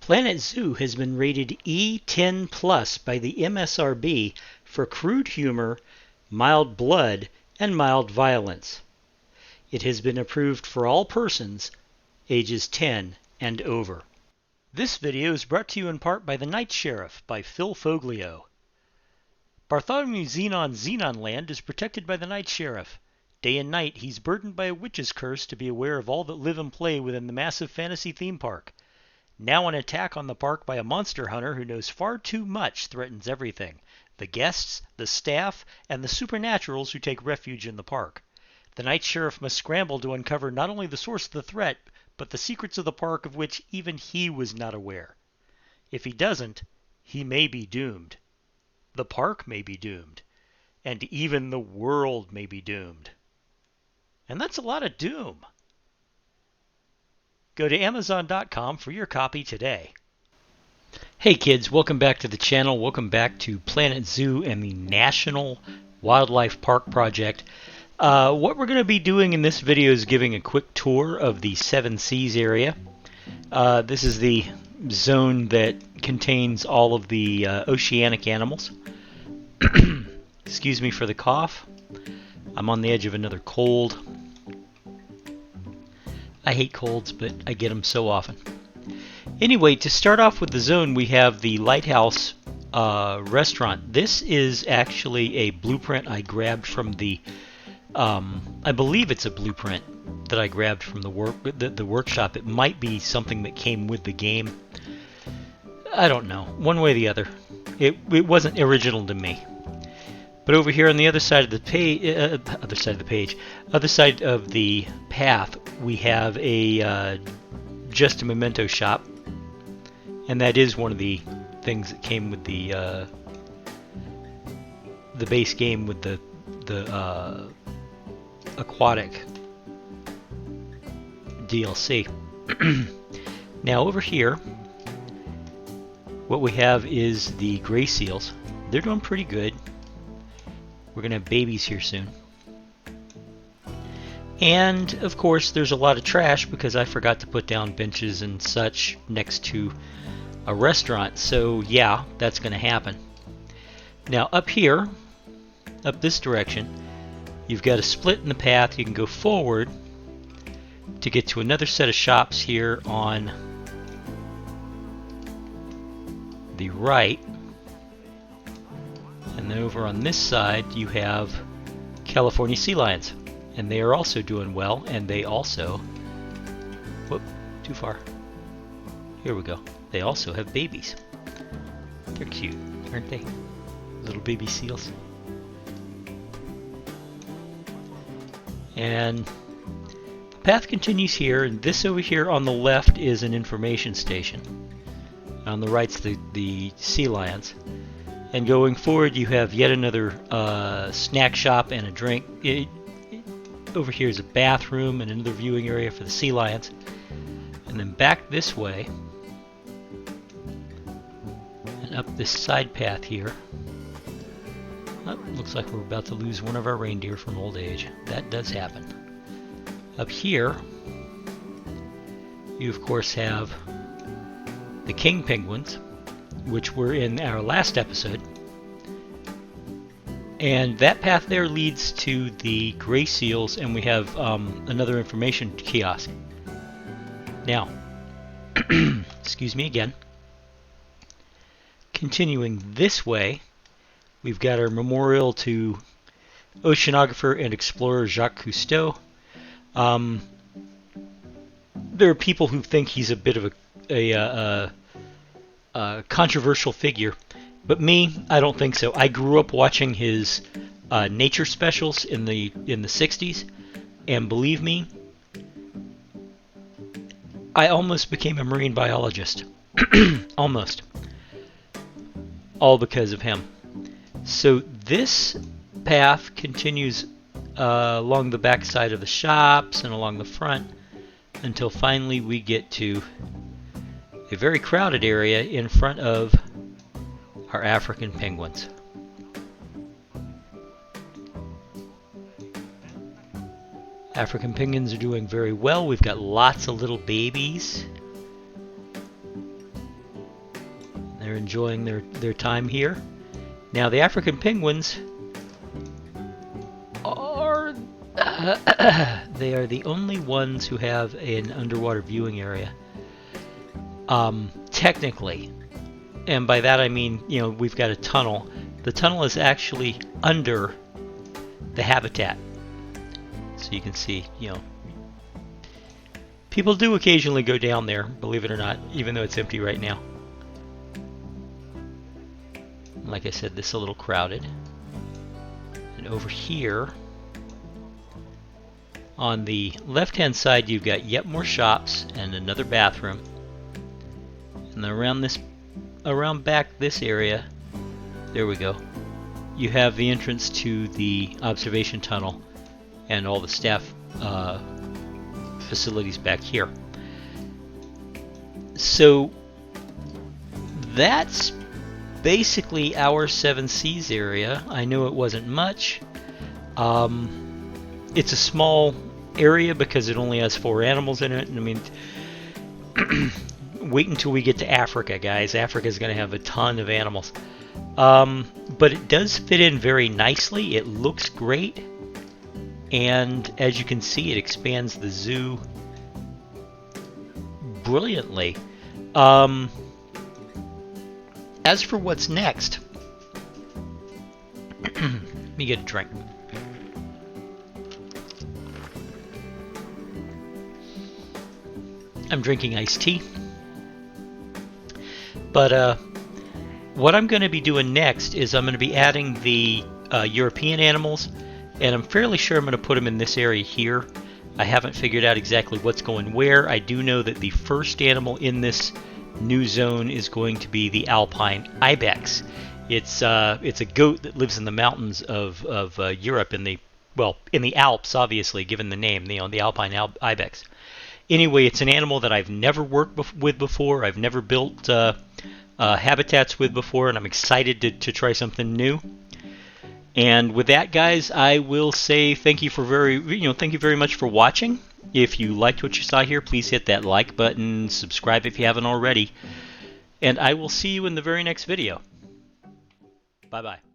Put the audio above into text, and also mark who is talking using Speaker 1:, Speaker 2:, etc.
Speaker 1: Planet Zoo has been rated E10 plus by the MSRB for crude humor, mild blood, and mild violence. It has been approved for all persons ages 10 and over. This video is brought to you in part by The Night Sheriff by Phil Foglio. Bartholomew Zenon's Zenon Land is protected by the Night Sheriff. Day and night, he's burdened by a witch's curse to be aware of all that live and play within the massive fantasy theme park. Now an attack on the park by a monster hunter who knows far too much threatens everything: the guests, the staff, and the supernaturals who take refuge in the park. The Night Sheriff must scramble to uncover not only the source of the threat, but the secrets of the park of which even he was not aware. If he doesn't, he may be doomed. The park may be doomed. And even the world may be doomed. And that's a lot of doom. Go to Amazon.com for your copy today. Hey kids, welcome back to the channel. Welcome back to Planet Zoo and the National Wildlife Park Project. What we're going to be doing in this video is giving a quick tour of the Seven Seas area. This is the zone that contains all of the oceanic animals. Excuse me for the cough. I'm on the edge of another cold. I hate colds, but I get them so often. Anyway, to start off with the zone, we have the Lighthouse restaurant. This is actually a blueprint I grabbed from the I believe it's a blueprint that I grabbed from the workshop. It might be something that came with the game. I don't know. One way or the other. It wasn't original to me. But over here on the other side of the other side of the path, we have a just a memento shop, and that is one of the things that came with the base game with the aquatic DLC. Now over here, what we have is the gray seals. They're doing pretty good. We're going to have babies here soon. And, of course, there's a lot of trash because I forgot to put down benches and such next to a restaurant. So, yeah, that's going to happen. Now, up here, up this direction, you've got a split in the path. You can go forward to get to another set of shops here on the right. And then over on this side, you have California sea lions. And they are also doing well, and they also... Whoop, too far. Here we go. They also have babies. They're cute, aren't they? Little baby seals. And the path continues here, and this over here on the left is an information station. On the right's the sea lions. And going forward, you have yet another snack shop and a drink. Over here is a bathroom and another viewing area for the sea lions. And then back this way, and up this side path here. Oh, looks like we're about to lose one of our reindeer from old age. That does happen. Up here, you of course have the king penguins, which were in our last episode. And that path there leads to the gray seals, and we have another information kiosk. Now, excuse me again. Continuing this way, we've got our memorial to oceanographer and explorer Jacques Cousteau. There are people who think he's a bit of a controversial figure, but me, I don't think so. I grew up watching his nature specials in the 60s, and believe me, I almost became a marine biologist. Almost. All because of him. So this path continues along the back side of the shops and along the front until finally we get to a very crowded area in front of our African penguins. African penguins are doing very well. We've got lots of little babies. They're enjoying their time here. Now the African penguins are they are the only ones who have an underwater viewing area. Technically, and by that I mean, you know, we've got a tunnel. The tunnel is actually under the habitat. So you can see, you know, people do occasionally go down there, believe it or not, even though it's empty right now. Like I said, this is a little crowded. And over here, on the left-hand side, you've got yet more shops and another bathroom. And then around back this area, there we go. You have the entrance to the observation tunnel and all the staff facilities back here. So that's basically our Seven Seas area. I know it wasn't much. It's a small area because it only has 4 animals in it. And I mean, wait until we get to Africa, guys. Africa's going to have a ton of animals. But it does fit in very nicely. It looks great. And as you can see, it expands the zoo brilliantly. As for what's next, let me get a drink. I'm drinking iced tea. But what I'm going to be doing next is I'm going to be adding the European animals, and I'm fairly sure I'm going to put them in this area here. I haven't figured out exactly what's going where. I do know that the first animal in this new zone is going to be the alpine ibex. It's a goat that lives in the mountains of Europe, in the Alps, obviously, given the name, the alpine ibex. Anyway, it's an animal that I've never worked with before. I've never built habitats with before, and I'm excited to try something new. And with that, guys, I will say thank you very much for watching. If you liked what you saw here, please hit that like button, subscribe if you haven't already, and I will see you in the very next video. Bye-bye.